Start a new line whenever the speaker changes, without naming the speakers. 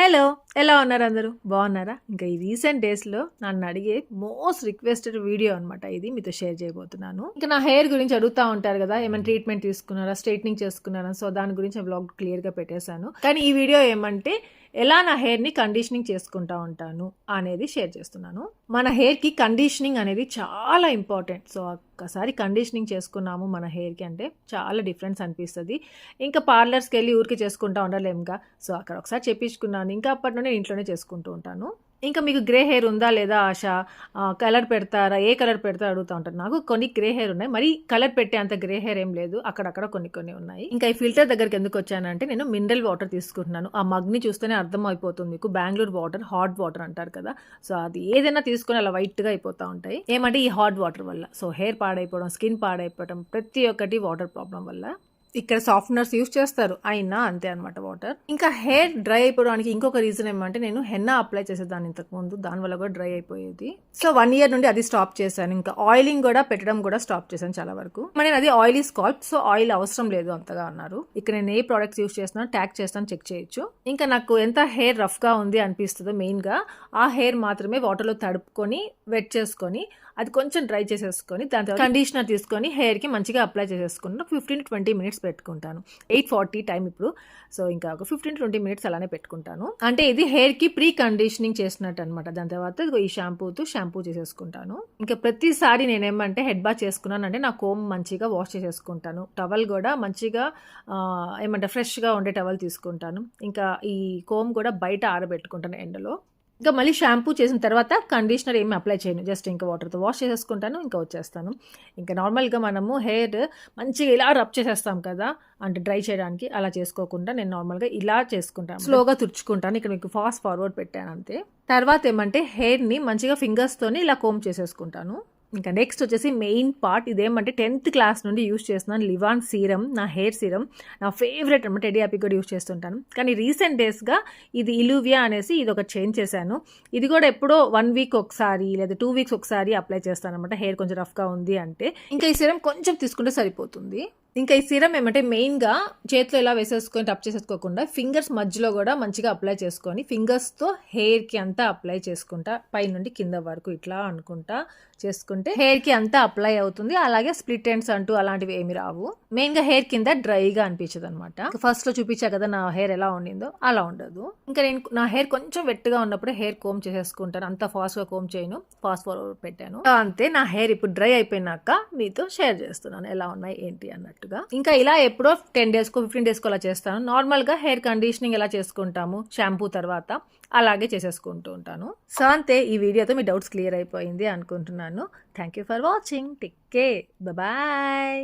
Hello, ఎలా ఉన్నారు అందరూ? బాగున్నారా? ఇంకా ఈ రీసెంట్ డేస్‌లో నన్ను అడిగే మోస్ట్ రిక్వెస్టెడ్ వీడియో అనమాట ఇది. మీతో షేర్ చేయబోతున్నాను. ఇంకా నా హెయిర్ గురించి అడుగుతా ఉంటారు కదా! ఏమైనా ట్రీట్మెంట్ తీసుకున్నారా? స్ట్రెయిటనింగ్ చేసుకున్నారా? సో, దాని గురించి వ్లాగ్ క్లియర్‌గా పెట్టేశాను. కానీ ఈ వీడియో ఏమంటే ఎలా నా హెయిర్‌ని కండిషనింగ్ చేసుకుంటా ఉంటాను అనేది షేర్ చేస్తున్నాను. మన హెయిర్‌కి కండిషనింగ్ అనేది చాలా ఇంపార్టెంట్. సో, ఒక్కసారి కండిషనింగ్ చేసుకున్నాము మన హెయిర్‌కి అంటే చాలా డిఫరెన్స్ అనిపిస్తది. ఇంకా పార్లర్స్‌కెళ్ళి ఊరికే చేసుకుంటా ఉండలేముగా. సో, అక్కడ ఒకసారి చేపించుకున్నాను. ఇంకా అప్పటి నుండి ఇంట్లోనే చేసుకుంటూ ఉంటాను. ఇంకా మీకు గ్రే హెయిర్ ఉందా లేదా ఆశ? కలర్ పెడతారా? ఏ కలర్ పెడతారో అడుగుతా ఉంటారు. నాకు కొన్ని గ్రే హెయిర్ ఉన్నాయి. మరి కలర్ పెట్టే అంత గ్రే హెయిర్ ఏం లేదు. అక్కడక్కడ కొన్ని ఉన్నాయి. ఇంకా ఈ ఫిల్టర్ దగ్గరికి ఎందుకు వచ్చానంటే నేను మినరల్ వాటర్ తీసుకుంటున్నాను. ఆ మగ్‌ని చూస్తేనే అర్థం అయిపోతుంది మీకు. బెంగుళూరు వాటర్, హాట్ వాటర్ అంటారు కదా! సో, అది ఏదైనా తీసుకొని అలా వైట్‌గా అయిపోతా ఉంటాయి. ఏమంటే ఈ హాట్ వాటర్ వల్ల. సో, హెయిర్ పాడైపోవడం, స్కిన్ పాడైపోవడం ప్రతి ఒక్కటి వాటర్ ప్రాబ్లమ్ వల్ల. ఇక్కడ సాఫ్ట్‌నర్స్ యూజ్ చేస్తారు. అయినా అంతే అనమాట వాటర్. ఇంకా హెయిర్ డ్రై అయిపోవడానికి ఇంకొక రీజన్ ఏమంటే నేను హెన్నా అప్లై చేసేదాన్ని ఇంతకుముందు. దానివల్ల కూడా డ్రై అయిపోయేది. సో 1 ఇయర్ నుండి అది స్టాప్ చేశాను. ఇంకా ఆయిలింగ్ కూడా పెట్టడం కూడా స్టాప్ చేశాను చాలా వరకు. మరి అది ఆయిలీ స్కాల్ప్. సో ఆయిల్ అవసరం లేదు అంతగా అన్నారు. ఇక్కడ నేను ఏ ప్రోడక్ట్స్ యూజ్ చేస్తున్నాను ట్యాగ్ చేస్తాను, చెక్ చేయొచ్చు. ఇంకా నాకు ఎంత హెయిర్ రఫ్ గా ఉంది అనిపిస్తుందో మెయిన్ గా ఆ హెయిర్ మాత్రమే వాటర్ లో తడుపుకొని వెట్ చేసుకొని అది కొంచెం డ్రై చేసేసుకొని దాని తర్వాత కండిషనర్ తీసుకొని హెయిర్కి మంచిగా అప్లై చేసేసుకున్నాను. 15-20 మినిట్స్ పెట్టుకుంటాను. 8:40 టైం ఇప్పుడు. సో ఇంకా ఒక 15-20 మినిట్స్ అలానే పెట్టుకుంటాను. అంటే ఇది హెయిర్కి ప్రీ కండిషనింగ్ చేసినట్టు అనమాట. దాని తర్వాత ఈ షాంపూతో షాంపూ చేసేసుకుంటాను. ఇంకా ప్రతిసారి నేనేమంటే హెడ్ బాత్ చేసుకున్నాను అంటే నా కోమ్ మంచిగా వాష్ చేసేసుకుంటాను. టవల్ కూడా మంచిగా ఏమంటే ఫ్రెష్గా ఉండే టవల్ తీసుకుంటాను. ఇంకా ఈ కోమ్ కూడా బయట ఆరబెట్టుకుంటాను ఎండలో. ఇంకా మళ్ళీ షాంపూ చేసిన తర్వాత కండిషనర్ ఏమి అప్లై చేయను. జస్ట్ ఇంకా వాటర్తో వాష్ చేసేసుకుంటాను, ఇంకా వచ్చేస్తాను. ఇంకా నార్మల్గా మనము హెయిర్ మంచిగా ఇలా రబ్ చేసేస్తాం కదా, అంటే డ్రై చేయడానికి అలా చేసుకోకుండా నేను నార్మల్గా ఇలా చేసుకుంటాను. స్లోగా తుడుచుకుంటాను. ఇక్కడ మీకు ఫాస్ట్ ఫార్వర్డ్ పెట్టాను అంతే. తర్వాత ఏమంటే హెయిర్ని మంచిగా ఫింగర్స్తోని ఇలా కోమ్ చేసేసుకుంటాను. ఇంకా నెక్స్ట్ వచ్చేసి మెయిన్ పార్ట్. ఇదేమంటే 10th క్లాస్ నుండి యూస్ చేస్తున్నాను లివాన్ సీరం, నా హెయిర్ సీరం. నా ఫేవరెట్ అనమాట. టెడీ హ్యాపీ కూడా యూస్ చేస్తుంటాను. కానీ రీసెంట్ డేస్గా ఇది ఇలూవియా అనేసి ఇది ఒక చేంజ్ చేశాను. ఇది కూడా ఎప్పుడో 1 వీక్ ఒకసారి లేదా 2 వీక్స్ ఒకసారి అప్లై చేస్తాను అనమాట. హెయిర్ కొంచెం రఫ్గా ఉంది అంటే ఇంకా ఈ సీరం కొంచెం తీసుకుంటే సరిపోతుంది. ఇంకా ఈ సీరం ఏమంటే మెయిన్గా చేతిలో ఇలా వేసేసుకొని టప్ చేసేసుకోకుండా ఫింగర్స్ మధ్యలో కూడా మంచిగా అప్లై చేసుకొని ఫింగర్స్తో హెయిర్కి అంతా అప్లై చేసుకుంటా పై నుండి కింద వరకు ఇట్లా అనుకుంటా చేసుకుంటే హెయిర్కి అంతా అప్లై అవుతుంది. అలాగే స్ప్లిట్ ఎండ్స్ అంటూ అలాంటివి ఏమి రావు. మెయిన్గా హెయిర్ కింద డ్రైగా అనిపించదు అనమాట. ఫస్ట్లో చూపించా కదా నా హెయిర్ ఎలా ఉండిందో అలా ఉండదు. ఇంకా నేను నా హెయిర్ కొంచెం వెట్గా ఉన్నప్పుడు హెయిర్ కోమ్ చేసేసుకుంటాను. అంత ఫాస్ట్గా కోమ్ చేయను, ఫాస్ట్ ఫార్వర్డ్ పెట్టాను అంతే. నా హెయిర్ ఇప్పుడు డ్రై అయిపోయినాక మీతో షేర్ చేస్తున్నాను ఎలా ఉన్నాయి ఏంటి అన్నట్టుగా. ఇంకా ఇలా ఎప్పుడో 10 డేస్కో 15 డేస్కో అలా చేస్తాను. నార్మల్గా హెయిర్ కండిషనింగ్ ఎలా చేసుకుంటాము షాంపూ తర్వాత అలాగే చేసేసుకుంటూ ఉంటాను. సో అంతే, ఈ వీడియోతో మీ డౌట్స్ క్లియర్ అయిపోయింది అనుకుంటున్నాను. Thank you for watching. Take care. Bye.